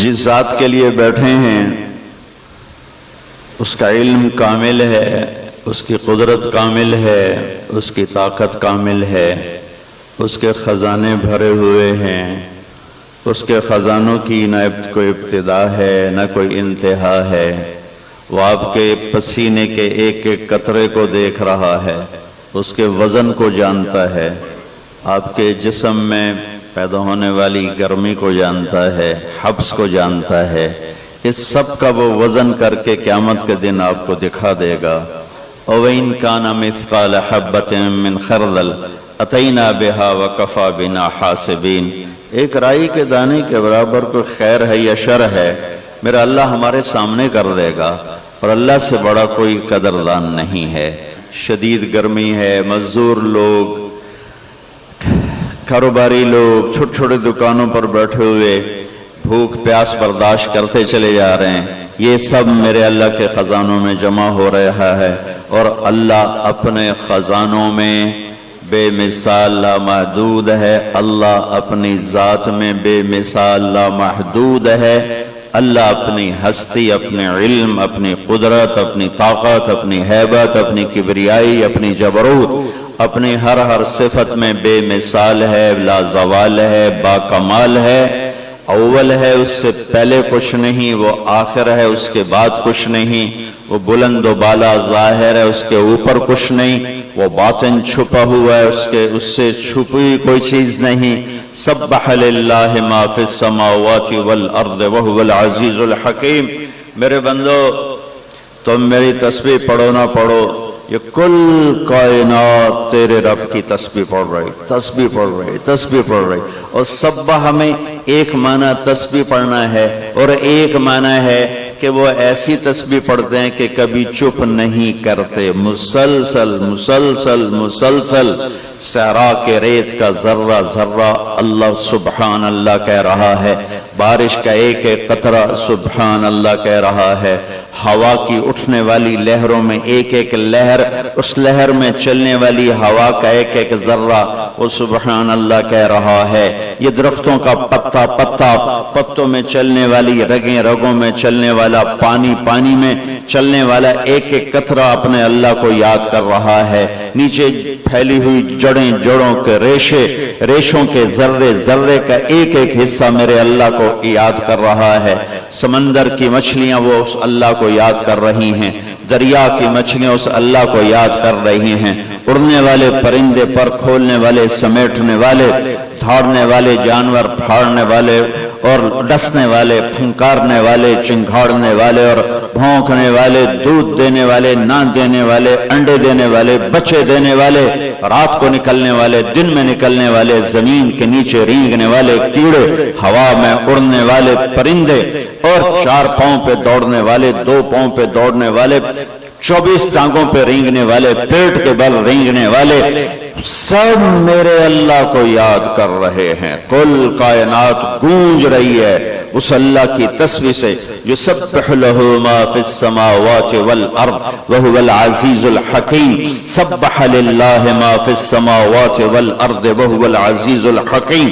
جس ذات کے لیے بیٹھے ہیں اس کا علم کامل ہے، اس کی قدرت کامل ہے، اس کی طاقت کامل ہے، اس کے خزانے بھرے ہوئے ہیں، اس کے خزانوں کی نہ کوئی ابتدا ہے نہ کوئی انتہا ہے۔ وہ آپ کے پسینے کے ایک ایک قطرے کو دیکھ رہا ہے، اس کے وزن کو جانتا ہے، آپ کے جسم میں پیدا ہونے والی گرمی کو جانتا ہے، حبس کو جانتا ہے۔ اس سب کا وہ وزن کر کے قیامت کے دن آپ کو دکھا دے گا۔ وَإِن كَانَ مِثْقَالَ حَبَّةٍ مِّنْ خَرْدَلٍ أَتَيْنَا بِهَا وَكَفَى بِنَا حَاسِبِينَ۔ ایک رائی کے دانے کے برابر کوئی خیر ہے یا شر ہے، میرا اللہ ہمارے سامنے کر دے گا، اور اللہ سے بڑا کوئی قدردان نہیں ہے۔ شدید گرمی ہے، مزدور لوگ، کاروباری لوگ چھوٹے چھوٹے دکانوں پر بیٹھے ہوئے بھوک پیاس برداشت کرتے چلے جا رہے ہیں، یہ سب میرے اللہ کے خزانوں میں جمع ہو رہا ہے، اور اللہ اپنے خزانوں میں بے مثال لامحدود ہے، اللہ اپنی ذات میں بے مثال لامحدود ہے۔ اللہ اپنی ہستی، اپنے علم، اپنی قدرت، اپنی طاقت، اپنی ہیبت، اپنی کبریائی، اپنی جبروت، اپنی ہر صفت میں بے مثال ہے، لا زوال ہے، با کمال ہے۔ اول ہے، اس سے پہلے کچھ نہیں، وہ آخر ہے، اس کے بعد کچھ نہیں، وہ بلند و بالا ظاہر ہے، اس کے اوپر کچھ نہیں، وہ باطن چھپا ہوا ہے، اس سے چھپی کوئی چیز نہیں۔ سبح للہ ما فی السماوات والارض وہو العزیز الحکیم۔ میرے بندو، تم میری تسبیح پڑھو نہ پڑھو، یہ کل کائنات تیرے رب کی تسبیح پڑھ رہی، تسبیح پڑھ رہی، تسبیح پڑھ رہی۔ اور سبح ہمیں ایک معنی تسبیح پڑھنا ہے، اور ایک معنی ہے کہ وہ ایسی تسبیح پڑھتے ہیں کہ کبھی چپ نہیں کرتے، مسلسل مسلسل مسلسل۔ صحرا کے ریت کا ذرہ ذرہ اللہ سبحان اللہ کہہ رہا ہے، بارش کا ایک ایک قطرہ سبحان اللہ کہہ رہا ہے، ہوا کی اٹھنے والی لہروں میں ایک ایک لہر، اس لہر میں چلنے والی ہوا کا ایک ایک ذرہ وہ سبحان اللہ کہہ رہا ہے۔ یہ درختوں کا پتا پتا، پتوں میں چلنے والی رگیں، رگوں میں چلنے والا پانی، پانی میں چلنے والا ایک ایک قطرہ اپنے اللہ کو یاد کر رہا ہے۔ نیچے پھیلی ہوئی جڑیں، جڑوں کے ریشے، ریشوں کے ذرے ذرے کا ایک ایک حصہ میرے اللہ کو یاد کر رہا ہے۔ سمندر کی مچھلیاں وہ اس اللہ کو یاد کر رہی ہیں، دریا کی مچھلیاں اس اللہ کو یاد کر رہی ہیں، اڑنے والے پرندے، پر کھولنے والے، سمیٹنے والے، دھاڑنے والے جانور، پھاڑنے والے اور ڈسنے والے، پھنکارنے والے، چنگھاڑنے والے اور بھونکنے والے، دودھ دینے والے، نہ دینے والے، انڈے دینے والے، بچے دینے والے، رات کو نکلنے والے، دن میں نکلنے والے، زمین کے نیچے رینگنے والے کیڑے، ہوا میں اڑنے والے پرندے، اور 4 پاؤں پہ دوڑنے والے، 2 پاؤں پہ دوڑنے والے، 24 ٹانگوں پہ رینگنے والے، پیٹ کے بل رینگنے والے، سب میرے اللہ کو یاد کر رہے ہیں۔ کل کائنات گونج رہی ہے اس اللہ کی تسبیح سے۔ یسبح لہ ما فی السماوات والارض وہو العزیز الحکیم۔ سبح للہ ما فی السماوات والارض وہو العزیز الحکیم۔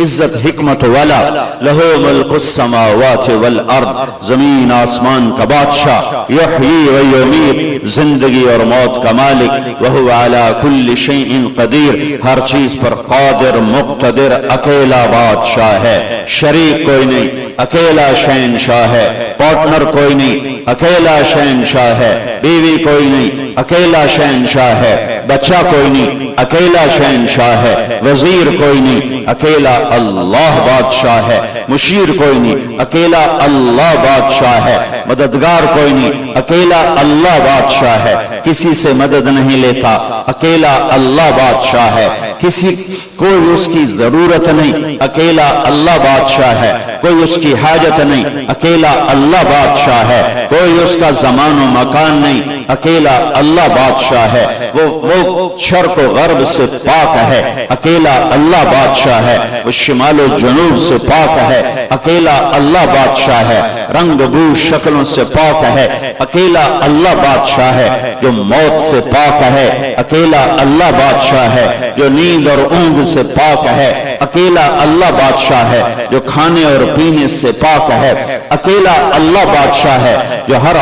عزت حکمت والا، لہ ملک السماوات والارض، زمین آسمان کا بادشاہ، یحیی و یمیت، زندگی اور موت کا مالک، وہو علی کل شیء قدیر، ہر چیز پر قادر، مقتدر، اکیلا بادشاہ ہے، شریک کوئی نہیں، اکیلا شہنشاہ ہے، پارٹنر کوئی نہیں، اکیلا شہنشاہ ہے، بیوی کوئی نہیں، اکیلا شہنشاہ ہے، بچہ کوئی نہیں، اکیلا شہنشاہ ہے، وزیر کوئی نہیں، اکیلا اللہ بادشاہ ہے، مشیر کوئی نہیں، اکیلا اللہ بادشاہ ہے، مددگار کوئی نہیں، اکیلا اللہ بادشاہ ہے، کسی سے مدد نہیں لیتا، اکیلا اللہ بادشاہ ہے، کسی کوئی اس کی ضرورت نہیں، اکیلا اللہ بادشاہ ہے، کوئی اس کی حاجت نہیں، اکیلا اللہ بادشاہ ہے، کوئی اس کا زمان و مکان نہیں، اکیلا اللہ بادشاہ ہے، وہ شرق و غرب سے پاک ہے، اکیلا اللہ بادشاہ ہے، وہ شمال و جنوب سے پاک ہے، اکیلا اللہ بادشاہ ہے، رنگ بو شکلوں سے پاک ہے، اکیلا اللہ بادشاہ ہے، جو موت سے پاک ہے، اکیلا اللہ بادشاہ ہے، جو نیند اور اونگ سے پاک ہے، اکیلا اللہ بادشاہ ہے، جو کھانے اور پینے سے پاک ہے، اکیلا اللہ بادشاہ ہے، جو ہر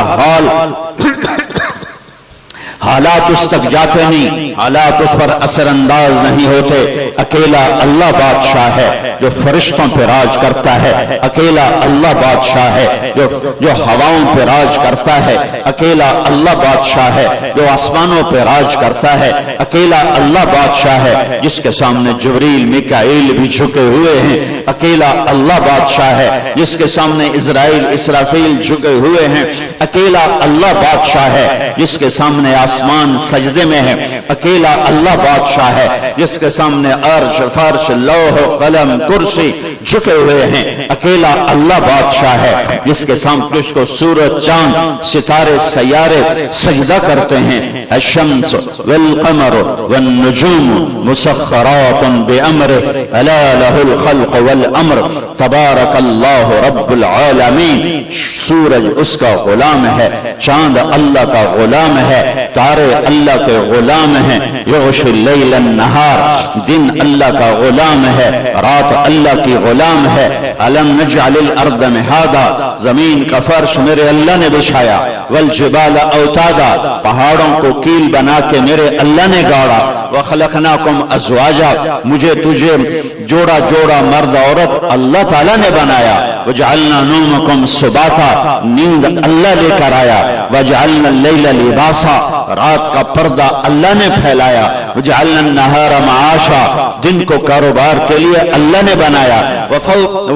حالات اس تک جاتے نہیں، حالات اس پر اثر انداز نہیں ہوتے، اکیلا اللہ بادشاہ ہے، جو فرشتوں پہ راج کرتا ہے، اکیلا اللہ بادشاہ ہے، جو ہواؤں پہ راج کرتا ہے، اکیلا اللہ بادشاہ ہے، جو آسمانوں پہ راج کرتا ہے، اکیلا اللہ بادشاہ ہے، جس کے سامنے جبریل میکائیل بھی جھکے ہوئے ہیں، اکیلا اللہ بادشاہ ہے، جس کے سامنے اسرائیل اسرافیل جھکے ہوئے ہیں، اکیلا اللہ بادشاہ ہے، جس کے سامنے آسمان سجدے میں ہے، اکیلا اللہ بادشاہ ہے، جس کے سامنے عرش فرش لوح قلم کرسی جھکے ہوئے ہیں، اکیلا اللہ بادشاہ ہے، جس کے سامنے اس کو سورج چاند ستارے سیارے سجدہ کرتے ہیں، الشمس والقمر والنجوم مسخرات بأمرہ الا لہ الخلق والامر تبارک اللہ رب العالمین۔ سورج اس کا غلام ہے، چاند اللہ کا غلام ہے، تارے اللہ کے غلام ہیں، یغشی اللیل النہار، دن اللہ کا غلام ہے، رات اللہ کی غلام ہے، الم نجعل الارض مہادا، زمین کا فرش میرے اللہ نے بچھایا، والجبال اوتادا، پہاڑوں کو کیل بنا کے میرے اللہ نے گاڑا، وخلقناکم ازواجا، مجھے تجھے جوڑا جوڑا مرد عورت اللہ تعالیٰ نے بنایا، وجعلنا نومکم سباتا، نیند اللہ لے کر آیا، وجعلنا اللیل لباسا، رات کا پردہ اللہ نے پھیلایا، وجعلنا النہار معاشا، دن کو کاروبار کے لیے اللہ نے بنایا،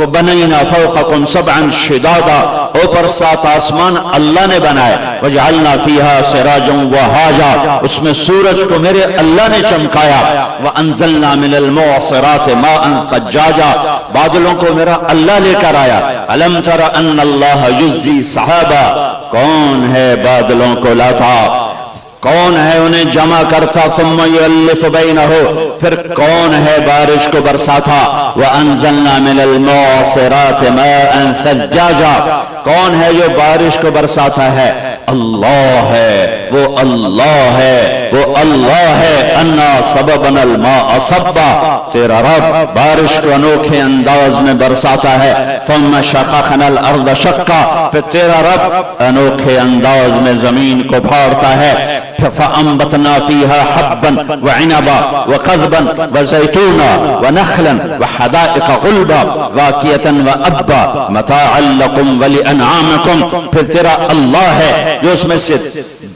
وبنینا فوقکم سبعا شدادا، اوپر 7 آسمان اللہ نے بنائے، وجعلنا فیہا سراجا وہاجا، اس میں سورج کو میرے اللہ نے چمکایا، وانزلنا من المعصرات ماء ثجاجا، بادلوں کو میرا اللہ لے کر آیا، الم تر ان اللہ یزی صحابہ، کون ہے بادلوں کو لاتا، کون ہے انہیں جمع کرتا، ثم یؤلف بینہ، پھر کون ہے بارش کو برساتا، وانزلنا من المعصرات ماء ثجاجا، کون ہے جو بارش کو برساتا ہے، اللہ ہے، وہ اللہ ہے، وہ اللہ ہے، انا سببنا الماء صبا، تیرا رب بارش کو انوکھے انداز میں برساتا ہے، ثم شققنا الارض شقا، پھر تیرا رب انوکھے انداز میں زمین کو پھاڑتا ہے، فأنبتنا فيها حبا وعنبا وقضبا وزيتونا ونخلا وحدائق غلبا واكية وأبا متاعا لكم ولأنعامكم، پھر تیرا اللہ ہے جو اس میں سے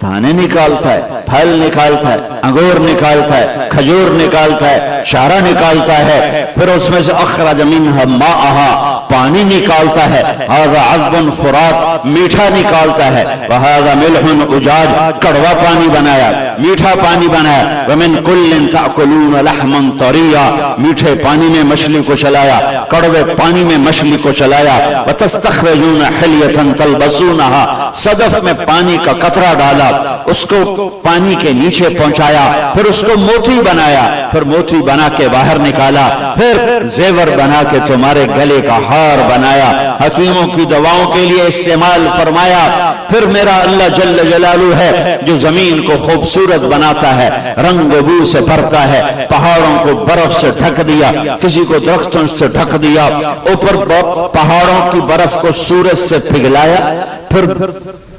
دانے نکالتا ہے، پھل نکالتا ہے، انگور نکالتا ہے، کھجور نکالتا ہے، چارہ نکالتا ہے، پھر اس میں سے اخرج منها ماءها، پانی نکالتا ہے، هذا عذب فرات، میٹھا نکالتا ہے، وهذا ملح اجاج، کڑوا پانی بنایا، میٹھا پانی بنایا، ومن کل تأکلون لحما طریا، میٹھے پانی میں مچھلی کو چلایا، کڑوے پانی میں مچھلی کو چلایا، وتستخرجون حلیة تلبسونها، صدف میں پانی کا قطرہ ڈالا، اس کو پانی کے نیچے پہنچایا، پھر اس کو موتی بنایا، پھر موتی بنا کے باہر نکالا، پھر زیور بنا کے تمہارے گلے کا ہار بنایا، حکیموں کی دواؤں کے لیے استعمال فرمایا، پھر میرا اللہ جل جلالہ ہے جو زمین کو خوبصورت بناتا ہے، رنگ بو سے بھرتا ہے، پہاڑوں کو برف سے ڈھک دیا، کسی کو درختوں سے ڈھک دیا، اوپر پہاڑوں کی برف کو سورج سے پگھلایا، پھر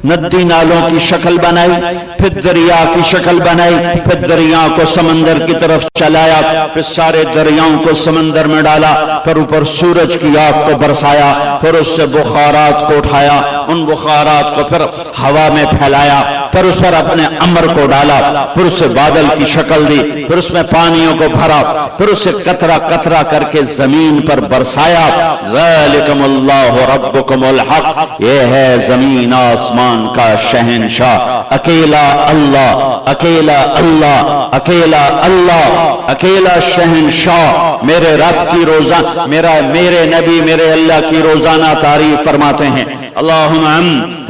ندی نالوں کی شکل بنائی، پھر دریا کی شکل بنائی، پھر دریا کو سمندر کی طرف چلایا، پھر سارے دریاؤں کو سمندر میں ڈالا، پھر اوپر سورج کی آگ کو برسایا، پھر اس سے بخارات کو اٹھایا، ان بخارات کو پھر ہوا میں پھیلایا، پھر اس پر اپنے امر کو ڈالا، پھر اسے بادل کی شکل دی، پھر اس میں پانیوں کو بھرا، پھر اسے قطرہ قطرہ کر کے زمین پر برسایا، ذالکم اللہ ربکم الحق، یہ ہے زمین آسمان کا شہنشاہ، اکیلا اللہ، اکیلا اللہ، اکیلا اللہ، اکیلا شہنشاہ۔ میرے رب کی میرے نبی میرے اللہ کی روزانہ تعریف فرماتے ہیں، اللہم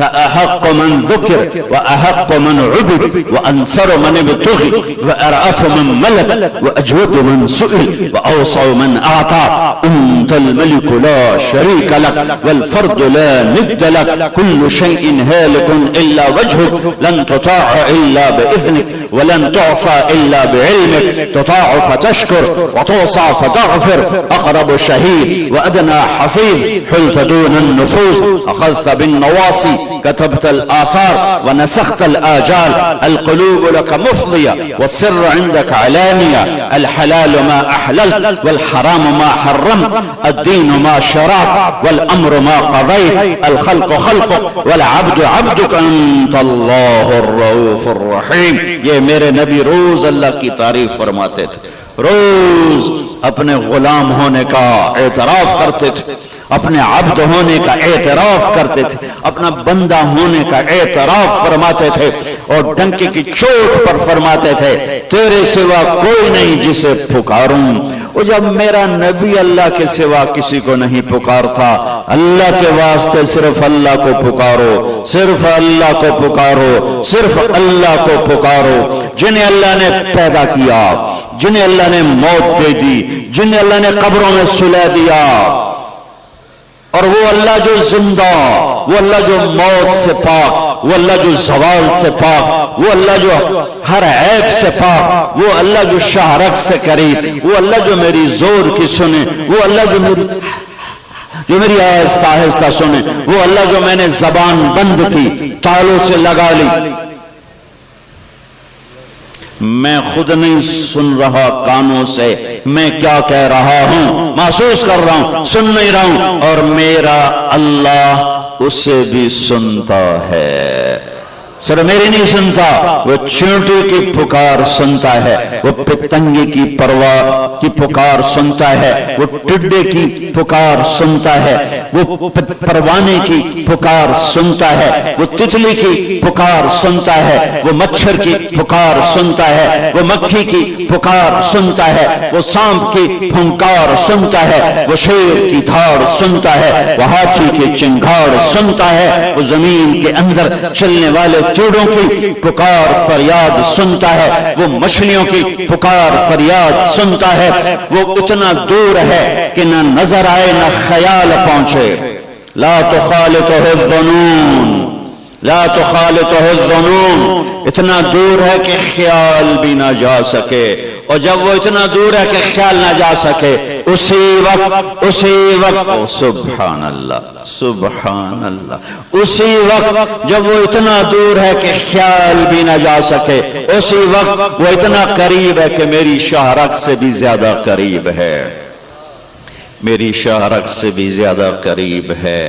فأحق من ذكر وأحق من عبد وأنصر من ابتغي وأرأف من ملك وأجود من سئل وأوسع من أعطى أنت الملك لا شريك لك والفرد لا ند لك كل شيء هالك إلا وجهك لن تطاع إلا بإذنك ولن تعصى إلا بعلمك تطاع فتشكر وتعصى فتغفر أقرب شهيد وأدنى حفيظ حلت دون النفوس أخذت بالنواصي كتبت الآثار ونسخت الآجال القلوب لك مفضية والسر عندك علانية الحلال ما أحللت والحرام ما حرمت الدين ما شرعت والأمر ما قضيت الخلق خلقك والعبد عبدك أنت الله الرؤوف الرحيم. یہ میرے نبی روز اللہ کی تعریف فرماتے تھے، روز اپنے غلام ہونے کا اعتراف کرتے تھے، اپنے عبد ہونے کا اعتراف کرتے تھے، اپنا بندہ ہونے کا اعتراف فرماتے تھے اور ڈنکے کی چوٹ پر فرماتے تھے تیرے سوا کوئی نہیں جسے پکاروں. وہ جب میرا نبی اللہ کے سوا کسی کو نہیں پکارتا، اللہ کے واسطے صرف اللہ کو پکارو، صرف اللہ کو پکارو، صرف اللہ کو پکارو. جنہیں اللہ نے پیدا کیا، جنہیں اللہ نے موت دے دی، جنہیں اللہ نے قبروں میں سلا دیا، اور وہ اللہ جو زندہ، وہ اللہ جو موت سے پاک، وہ اللہ جو زوال سے پاک، وہ اللہ جو ہر عیب سے پاک، وہ اللہ جو شہرک سے قریب، وہ اللہ جو میری زور کی سنے، وہ اللہ جو میری آہستہ آہستہ سنے، وہ اللہ جو میں نے زبان بند کی تالوں سے لگا لی، میں خود نہیں سن رہا کانوں سے میں کیا کہہ رہا ہوں، محسوس کر رہا ہوں، سن نہیں رہا ہوں، اور میرا اللہ اسے بھی سنتا ہے. صرف میری نہیں سنتا، وہ چونٹی کی پکار سنتا ہے، وہ پتنگی کی پرواہ کی پکار سنتا ہے، وہ ٹڈے کی پکار سنتا ہے، وہ پروانے کی پکار سنتا ہے، وہ تتلی کی پکار سنتا ہے، وہ مچھر کی پکار سنتا ہے، وہ مکھی کی پکار سنتا ہے، وہ سانپ کی پھنکار سنتا ہے، وہ شیر کی دھاڑ سنتا ہے، وہ ہاتھی کی چنگھاڑ سنتا ہے، وہ زمین کے اندر چلنے والے چوڑوں کی پکار فریاد سنتا ہے، وہ مچھلیوں کی پکار فریاد سنتا ہے. وہ اتنا دور ہے کہ نہ نظر آئے نہ خیال پہنچے. لا تخالطہ الظنون، لا تخالطہ الظنون، اتنا دور ہے کہ خیال بھی نہ جا سکے، اور جب وہ اتنا دور ہے کہ خیال نہ جا سکے اسی وقت سبحان اللہ سبحان اللہ، اسی وقت جب وہ اتنا دور ہے کہ خیال بھی نہ جا سکے اسی وقت وہ اتنا قریب ہے کہ میری شہرک سے بھی زیادہ قریب ہے، میری شہرک سے بھی زیادہ قریب ہے.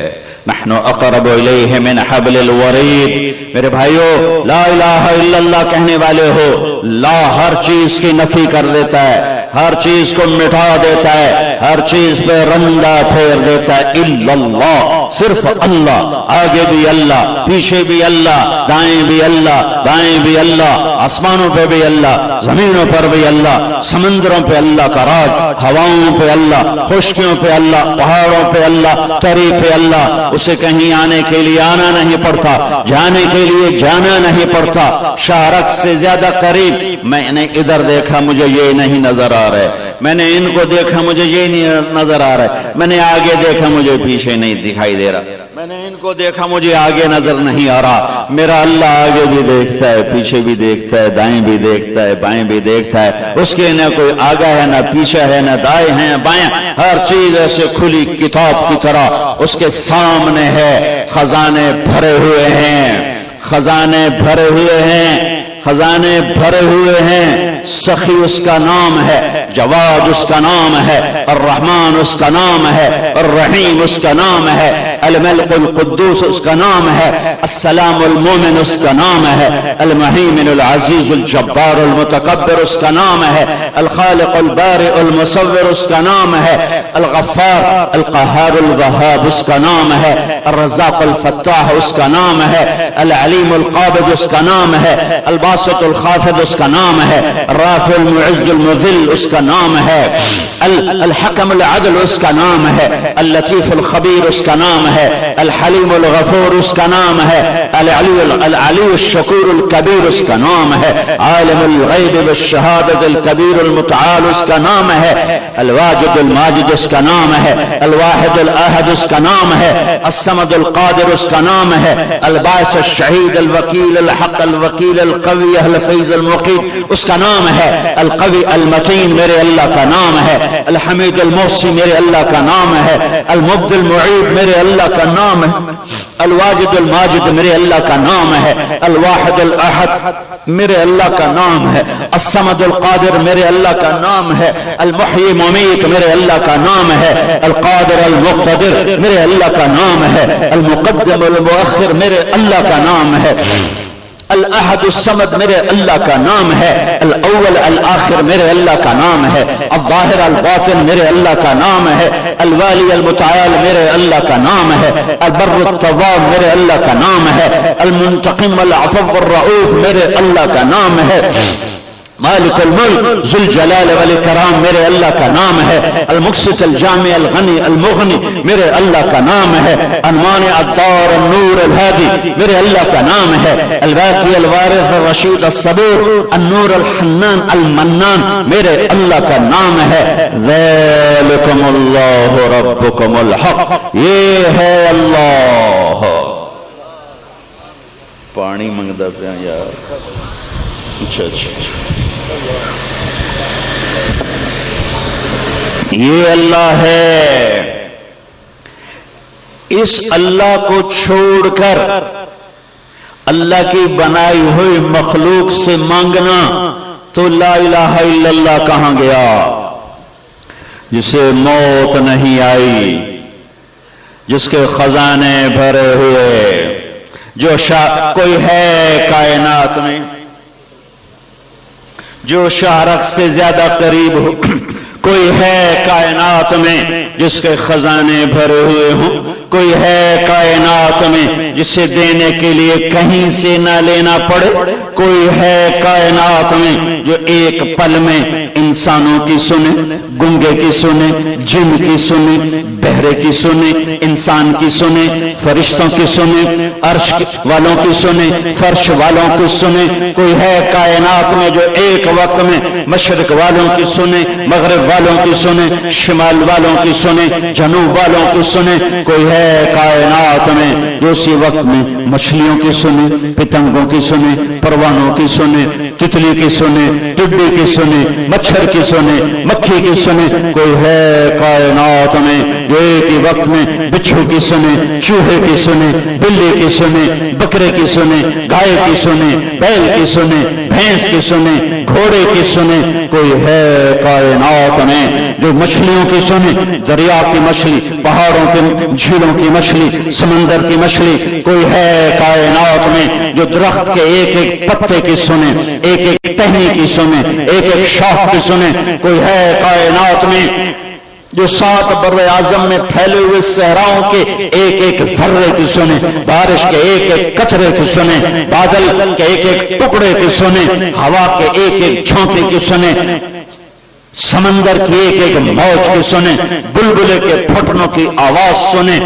نحن اقرب الیہ من حبل الورید. میرے بھائیو، لا الہ الا اللہ کہنے والے ہو، لا ہر چیز کی نفی کر دیتا ہے، ہر چیز کو مٹا دیتا ہے، ہر چیز پہ رندہ پھیر دیتا ہے. الا اللہ، صرف اللہ، آگے بھی اللہ، پیچھے بھی اللہ، دائیں بھی اللہ، بائیں بھی اللہ، آسمانوں پہ بھی اللہ، زمینوں پر بھی اللہ، سمندروں پہ اللہ کا راج، ہواؤں پہ اللہ، خشکیوں پہ اللہ، پہاڑوں پہ اللہ، تری پہ اللہ. اسے کہیں آنے کے لیے آنا نہیں پڑتا، جانے کے لیے جانا نہیں پڑتا، شہرک سے زیادہ قریب. میں نے ادھر دیکھا مجھے یہ نہیں نظر آ رہا ہے، میں نے ان کو دیکھا مجھے یہ نہیں نظر آ رہا ہے، میں نے آگے دیکھا مجھے پیچھے نہیں دکھائی دے رہا، میں نے ان کو دیکھا مجھے آگے نظر نہیں آ رہا. میرا اللہ آگے بھی دیکھتا ہے، پیچھے بھی دیکھتا ہے، دائیں بھی دیکھتا ہے، بائیں بھی دیکھتا ہے. اس کے نہ کوئی آگا ہے، نہ پیچھے ہے، نہ دائیں ہیں بائیں، ہر چیز ایسے کھلی کتاب کی طرح اس کے سامنے ہے. خزانے بھرے ہوئے ہیں، خزانے بھرے ہوئے ہیں، خزانے بھرے ہوئے ہیں. سخی اس کا نام ہے، جواد اس کا نام ہے، الرحمن اس کا نام ہے، الرحیم اس کا نام ہے، الملک القدوس اس کا نام ہے، السلام المومن اس کا نام ہے، المہیمن العزیز الجبار المتکبر اس کا نام ہے، الخالق البارئ المصور اس کا نام ہے، الغفار القہار الوہاب اس کا نام ہے، الرزاق الفتاح اس کا نام ہے، العلیم القابض اس کا نام ہے، الباسط الخافض اس کا نام ہے، الرافع المعز المذل اس کا نام ہے، الحکم العدل اس کا نام ہے، اللطیف الخبیر اس کا نام ہے، الحلیم الغفور اس کا نام ہے، العلی الشکور الکبیر اس کا نام ہے، عالم الغیب والشہادت الکبیر المتعال اس کا نام ہے، الواجد الماجد اس کا نام ہے، الواحد الاحد اس کا نام ہے، الصمد القادر اس کا نام ہے، الباعث الشہید الوکیل الحق الوکیل القوی الفیض المقیت اس کا نام ہے، القوی المتین میرے اللہ کا نام ہے، الحمید المحصی میرے اللہ کا نام ہے، المبدی المعید میرے اللہ کا نام ہے، الواجد الماجد میرے اللہ کا نام ہے، الواحد الاحد میرے اللہ کا نام ہے، الصمد القادر میرے اللہ کا نام ہے، المحیی ممیت میرے اللہ کا نام ہے، القادر المقتدر میرے اللہ کا نام ہے، المقدم المؤخر میرے اللہ کا نام ہے، الاحد الصمد میرے اللہ کا نام ہے، الاول الآخر میرے اللہ کا نام ہے، الظاہر الباطن میرے اللہ کا نام ہے، الوالی المتعال میرے اللہ کا نام ہے، البر التواب میرے اللہ کا نام ہے، المنتقم العفو الرؤوف میرے اللہ کا نام ہے، مالک الملک ذو الجلال والاکرام میرے اللہ کا نام ہے، المقسط الجامع الغنی المغنی میرے اللہ کا نام ہے، المانع الدار النور الہادی میرے اللہ کا نام ہے، الباقی الوارث الرشید الصبور النور الحنان المنان میرے اللہ کا نام ہے، ذالکم اللہ ربکم الحق یہ ہے اللہ۔ پانی منگدا پیا یار، اچھا یہ اللہ ہے، اس اللہ کو چھوڑ کر اللہ کی بنائی ہوئی مخلوق سے مانگنا تو لا الہ الا اللہ کہاں گیا؟ جسے موت نہیں آئی، جس کے خزانے بھرے ہوئے، جو کوئی ہے کائنات میں جو شاہرخ سے زیادہ قریب ہو، کوئی ہے کائنات میں جس کے خزانے بھرے ہوئے ہوں، کوئی ہے کائنات میں جسے دینے کے لیے کہیں سے نہ لینا پڑے، کوئی ہے کائنات میں جو ایک پل میں انسانوں کی سنے، گنگے کی سنے، جن کی سنے، بہرے کی سنے، انسان کی سنے، فرشتوں کی سنے، عرش والوں کی سنے، فرش والوں کی سنے، کوئی ہے کائنات میں جو ایک وقت میں مشرق والوں کی سنے، مغرب والوں کی سنے، شمال والوں کی سنے، جنوب والوں کی سنے، کوئی ہے کائنات میں جو اسی وقت میں مچھلیوں کی سنے، پتنگوں کی سنے، پروانوں کی سنے، تتلی کی سنے، ٹڈی کی سنے، مچھر کی سنے، مکھی کی سنے، کوئی ہے کائنات میں جو ایک ہی وقت میں بچھو کی سنے، چوہے کی سنے، بلی کی سنے، بکرے کی سنے، گائے کی سنے، بیل کی سنے، بھینس کی سنے، گھوڑے کی سنے، کوئی ہے کائنات میں جو مچھلیوں کی سنے، دریا کی مچھلی، پہاڑوں کی جھیلوں کی مچھلی، سمندر کی مچھلی، کوئی ہے کائنات میں جو درخت کے ایک ایک پتے کی سنے، ایک ایک ٹہنی کی سنے، ایک ایک شاخ کی سنے، کوئی ہے کائنات میں جو 7 بر اعظم میں پھیلے ہوئے صحراؤں کے ایک ایک ذرے کی سنے، بارش کے ایک ایک قطرے کی سنے، بادل کے ایک ایک ٹکڑے کی سنے، ہوا کے ایک ایک جھونکے کی سنے، سمندر کی ایک ایک موج کی سنے، بلبلے کے پھٹنوں کی آواز سنے۔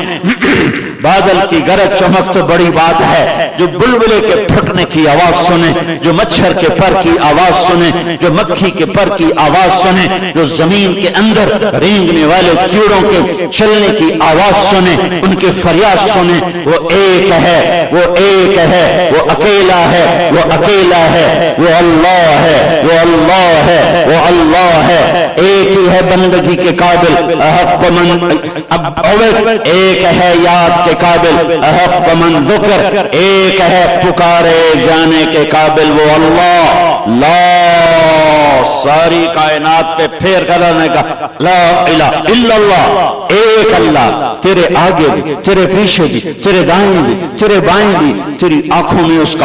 بادل کی گرج چمک تو بڑی بات ہے، جو بلبلے کے پھٹنے کی آواز سنے، جو مچھر کے پر کی آواز سنے، جو مکھی کے پر کی آواز سنے، جو زمین کے اندر رینگنے والے کیڑوں کے چلنے کی آواز سنے، ان کے فریاد سنے۔ وہ ایک ہے، وہ ایک ہے، وہ اکیلا ہے، وہ اکیلا ہے، وہ اللہ ہے، وہ اللہ ہے، وہ اللہ ہے، ایک ہی ہے بندگی کے قابل، احق من عبد، ایک ہے یاد کے قابل، احق من ذکر، ایک ہے پکارے جانے کے قابل، وہ اللہ۔ لا ساری کائنات پہ پھیر کرنے کا لا الہ الا اللہ، ایک اللہ، تیرے آگے بھی، تیرے پیچھے بھی، تیرے دائیں بھی، تیرے بائیں بھی، تیری آنکھوں میں اس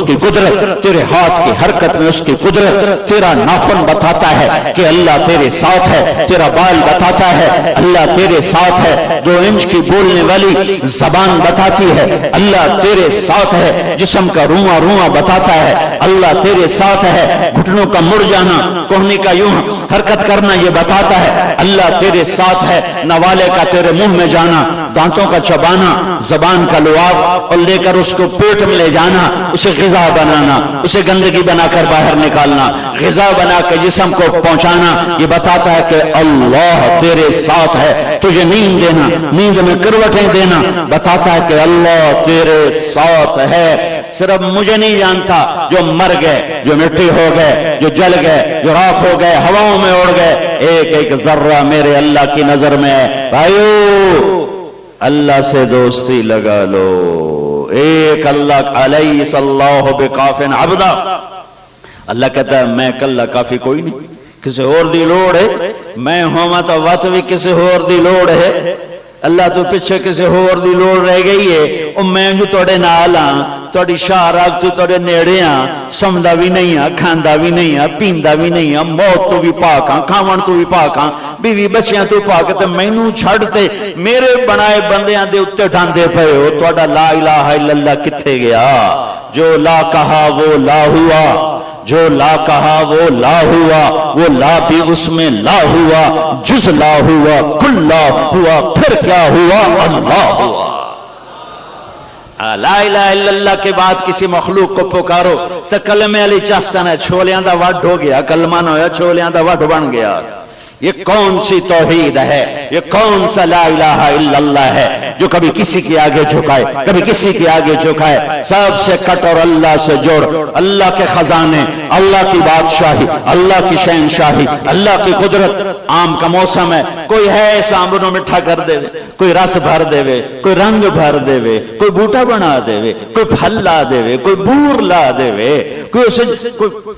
کی قدرت، تیرے ہاتھ کی حرکت میں اس کی قدرت، تیرا ناخن بتاتا ہے کہ اللہ تیرے ساتھ ہے، تیرا بال بتاتا ہے اللہ تیرے ساتھ ہے، 2 انچ کی بولنے والی زبان بتاتی ہے اللہ تیرے ساتھ ہے، جسم کا رواں رواں بتاتا ہے اللہ تیرے ساتھ ہے، گھٹنوں کا مڑ جانا، کوہنی کا یوں حرکت کرنا یہ بتاتا ہے اللہ تیرے ساتھ ہے. نوالے کا تیرے منہ میں جانا، دانتوں کا چبانا، زبان کا لعاب اور لے کر اس کو پیٹ میں لے جانا، اسے غذا بنانا، اسے گندگی بنا کر باہر نکالنا، غذا بنا کے جسم کو پہنچانا، یہ بتاتا ہے کہ اللہ تیرے ساتھ ہے. تجھے نیند دینا، نیند میں کروٹیں دینا، بتاتا ہے کہ اللہ تیرے ساتھ ہے. صرف مجھے نہیں جانتا، جو مر گئے، جو مٹی ہو گئے، جو جل گئے، جو راکھ ہو گئے، ہواؤں میں اڑ گئے، ایک ایک ذرہ میرے اللہ کی نظر میں ہے. بھائیو اللہ سے دوستی لگا لو. ایک اللہ علیہ اللہ بکافٍ عبدا. اللہ کہتا ہے میں کلا کافی کوئی نہیں، کسی اور دی لوڑ ہے. میں ہوں تو وقت بھی کسی اور دی لوڑ ہے. اللہ تو پیچھے کسی اور دی لوڑ رہ گئی ہے. اور میں جو توڑے نال ہاں، توڑی شاہ راگ تو توڑے نیڑے ہاں، سمدہ بھی نہیں ہاں، کھاندہ بھی نہیں ہاں، پیندہ بھی نہیں ہاں، موت تو بھی پاک ہاں، کھاون تو بھی پاک ہاں، بیوی بچیاں تو پاک. تے مینوں چھڑتے میرے بنائے بندیاں دے اتے ڈھاندے پئے ہو. توڑا لا الہ الا اللہ کتھے گیا؟ جو لا کہا وہ لا ہوا، جو لا کہا وہ لا ہوا، وہ لا بھی اس میں لا ہوا، جز لا ہوا، کل لا ہوا، پھر کیا ہوا؟ اللہ ہوا. لا الہ الا اللہ کے بعد کسی مخلوق کو پکارو تو کلمے علی چاستنا چھولیاں دا وڈ ہو گیا، کلمہ نہ ہویا چھولیاں دا وڈ بن گیا. یہ کون سی توحید ہے؟ یہ کون سا لا الہ الا اللہ ہے جو کبھی کسی کے آگے جھکائے، کبھی کسی کے آگے جھکائے؟ سب سے کٹ اور اللہ سے جوڑ. اللہ کے خزانے، اللہ کی بادشاہی، اللہ کی شہنشاہی، اللہ کی قدرت. آم کا موسم ہے، کوئی ہے ایسا آمبنوں مٹھا کر دے، کوئی رس بھر دے، کوئی رنگ بھر دے، کوئی بوٹا بنا دے، کوئی پھل لا دے، کوئی بور لا دے، کوئی اسے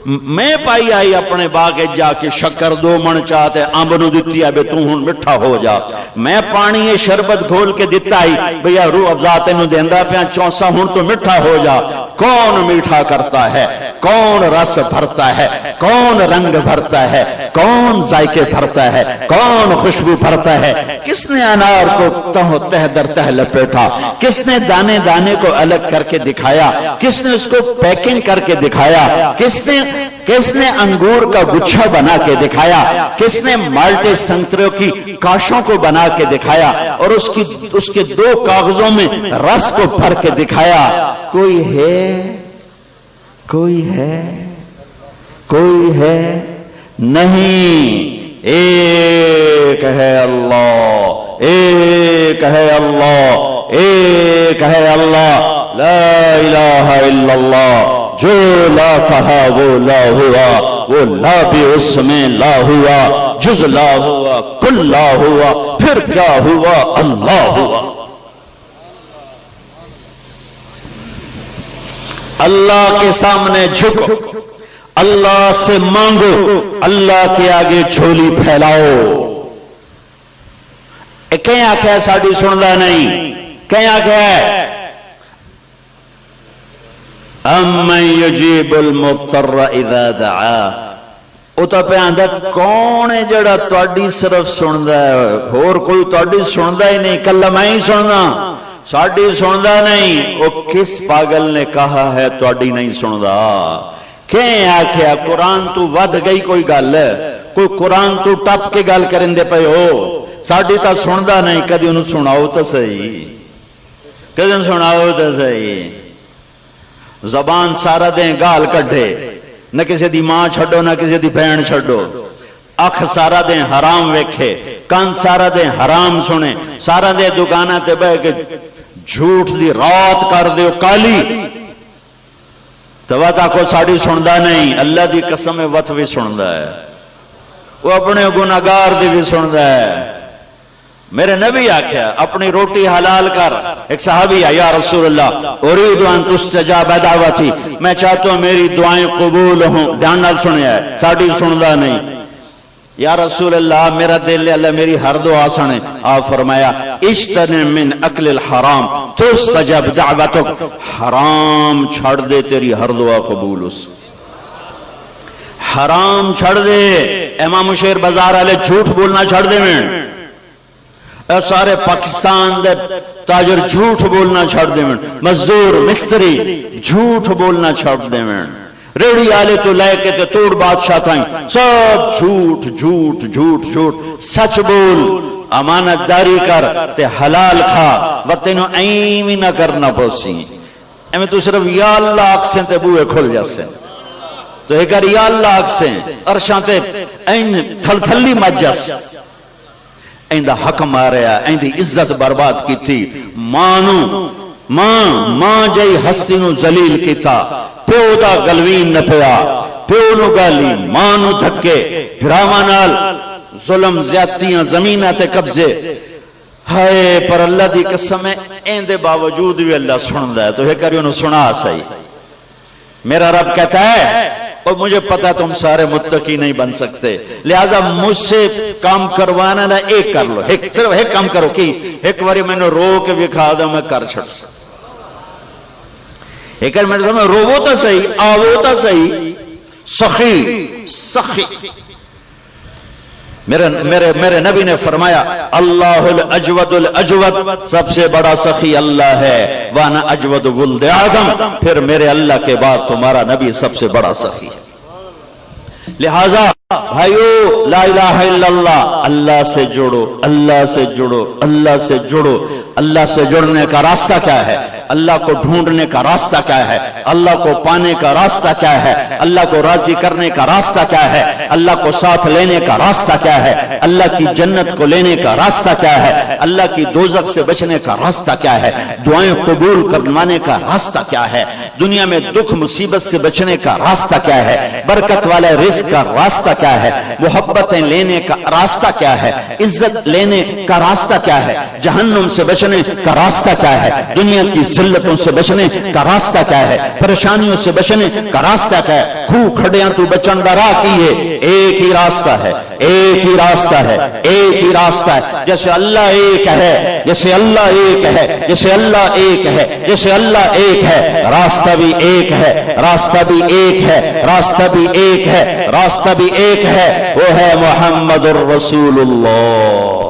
میں پائی آئی اپنے باغ جا کے شکر 2 من چاہتے آمبنو دیتی ہے بے تو ہن مٹھا ہو جا. میں پانی شربت گھول کے دیتا ہی بھیا روح افزا تینوں دیندہ پیاں چونسا ہن تو مٹھا ہو جا. کون میٹھا کرتا ہے؟ کون رس بھرتا ہے؟ کون رنگ بھرتا ہے؟ کون ذائقے بھرتا ہے؟ کون خوشبو بھرتا ہے؟ کس نے انار کو تہ در تہ لپیٹا؟ کس نے دانے دانے کو الگ کر کے دکھایا؟ کس نے اس کو پیکنگ کر کے دکھایا؟ کس نے انگور کا گچھا بنا کے دکھایا؟ کس نے مالٹے سنتروں کی کاشوں کو بنا کے دکھایا اور اس کے 2 کاغذوں میں رس کو بھر کے دکھایا؟ کوئی ہے؟ کوئی ہے؟ کوئی ہے؟ نہیں. ایک ہے اللہ، ایک ہے اللہ، ایک ہے اللہ. لا الہ الا اللہ. جو لا کہا وہ لا ہوا، وہ لا بھی اس میں لا ہوا، جز لا ہوا، کل لا ہوا، پھر کیا ہوا؟ اللہ ہوا. اللہ کے سامنے جھکو، اللہ سے مانگو، اللہ کے آگے جھولی پھیلاؤ. کہیں آخیا ساڑی سندا نہیں، کہیں آخیا امن یجیب المضطر اذا دعا. وہ تو پہ آندھا کون ہے جڑا تواڈی صرف سندا ہے؟ اور کوئی تواڈی سندا ہی نہیں، کلا میں ہی سندا، ساڑی سندا نہیں. وہ کس پاگل نے کہا ہے تواڈی نہیں سندا؟ کہیں آکھیا قرآن تو ود گئی کوئی گل، کوئی قرآن تو ٹپ کے گل کرن دے پئے ہو، ساڑی تا سندا نہیں. کدی انہوں سناؤ تو صحیح، کدی انہوں سناؤ تو صحیح. زبان سارا دیں گال کڈھے، نہ کسی دی ماں چھڑو نہ کسی دی بہن چھڑو. اکھ سارا دیں حرام ویکھے، کان سارا دیں حرام سنے، سارا دیں دکانہ تے بے کے جھوٹ دی رات کر دیو کالی. تو وطا کو ساڑی سندا نہیں. اللہ دی قسم وط بھی سندا ہے، وہ اپنے گناہگار دی بھی سندا ہے. میرے نبی آکھیا اپنی روٹی حلال کر. ایک صحابی ہے، یا رسول اللہ اريد ان تستجاب دعوتی، میں چاہتا ہوں میری دعائیں قبول ہوں. دھیان نال سنیا ہے، ساڑی سندا نہیں. یا رسول اللہ میرا دل اللہ میری ہر دعا سنے. آپ فرمایا اجتنب من اکل الحرام تستجب دعوتک. حرام چھڑ دے تیری ہر دعا قبول اس. حرام چھڑ دے. امام شیر بازار والے جھوٹ بولنا چھڑ دے. میں سارے پاکستان دے تاجر جھوٹ بولنا چھڑ دے. مزدور مستری جھوٹ بولنا چھڑ دے. ریڑی آلے تو لے کے تے توڑ بادشاہ تھائیں سب جھوٹ جھوٹ جھوٹ جھوٹ، سچ بول، امانت داری کر تے حلال کھا، و تینوں ایمی نہ کرنا پوسی، ایمی تو صرف یا اللہ آکسیں تے بوئے کھل جاسیں، تو ایک یا اللہ آکسیں ارشاں تے این تھل تھلی مجس این دا حق ماریا، این دی عزت برباد کی تھی، ماں جائی ہستی نو ذلیل کیتا، پیو دا گلوین نہ پیا، پیو نو گالی، ماں نو دھکے، پھراواں نال ظلم زیادتیاں زمینہ تے قبضے، ہائے پر اللہ دی قسم ہے این دے باوجود بھی اللہ سن دا ہے، تو یہ کریوں نو سنا صحیح۔ میرا رب کہتا ہے اور مجھے پتا تم سارے متقی نہیں بن سکتے، لہذا مجھ سے کام کروانا نہ ایک کر لو، صرف ایک کام کرو کی ایک واری میں نے رو کے بکھا دوں میں کر چھڑ سکتا، ایک واری میں نے سمجھ رو تا صحیح، آوو تا صحیح، سخی سخی۔ میرے نبی نے فرمایا اللہ الاجود الاجود، سب سے بڑا سخی اللہ ہے، وانا اجود ولد آدم، پھر میرے اللہ کے بعد تمہارا نبی سب سے بڑا سخی ہے۔ لہذا بھائیو لا الہ الا اللہ، اللہ سے جڑو، اللہ سے جڑو، اللہ سے جڑو۔ اللہ سے جڑنے کا راستہ کیا ہے؟ اللہ کو ڈھونڈنے کا راستہ کیا ہے؟ اللہ کو پانے کا راستہ کیا ہے؟ اللہ کو راضی کرنے کا راستہ کیا ہے؟ اللہ کو ساتھ لینے کا راستہ کیا ہے؟ اللہ کی جنت کو لینے کا راستہ کیا ہے؟ اللہ کی دوزخ سے بچنے کا راستہ کیا ہے؟ دعائیں قبول کروانے کا راستہ کیا ہے؟ دنیا میں دکھ مصیبت سے بچنے کا راستہ کیا ہے؟ برکت والے رزق کا راستہ کیا ہے؟ محبتیں لینے کا راستہ کیا ہے؟ عزت لینے کا راستہ کیا ہے؟ جہنم سے بچنے کا راستہ کیا ہے؟ دنیا کی ذلتوں سے بچنے کا راستہ کیا ہے؟ پریشانیوں سے بچنے کا راستہ کیا ہے؟ کھو کھڑیاں تو بچن دا راہ کی ہے، ایک ہی راستہ ہے، ایک ہی راستہ ہے، ایک ہی راستہ ہے۔ جیسے اللہ ایک ہے، جیسے اللہ ایک ہے، جیسے اللہ ایک ہے، جیسے اللہ ایک ہے، راستہ بھی ایک ہے، راستہ بھی ایک ہے، راستہ بھی ایک ہے، راستہ بھی ایک ہے، وہ ہے محمد الرسول اللہ۔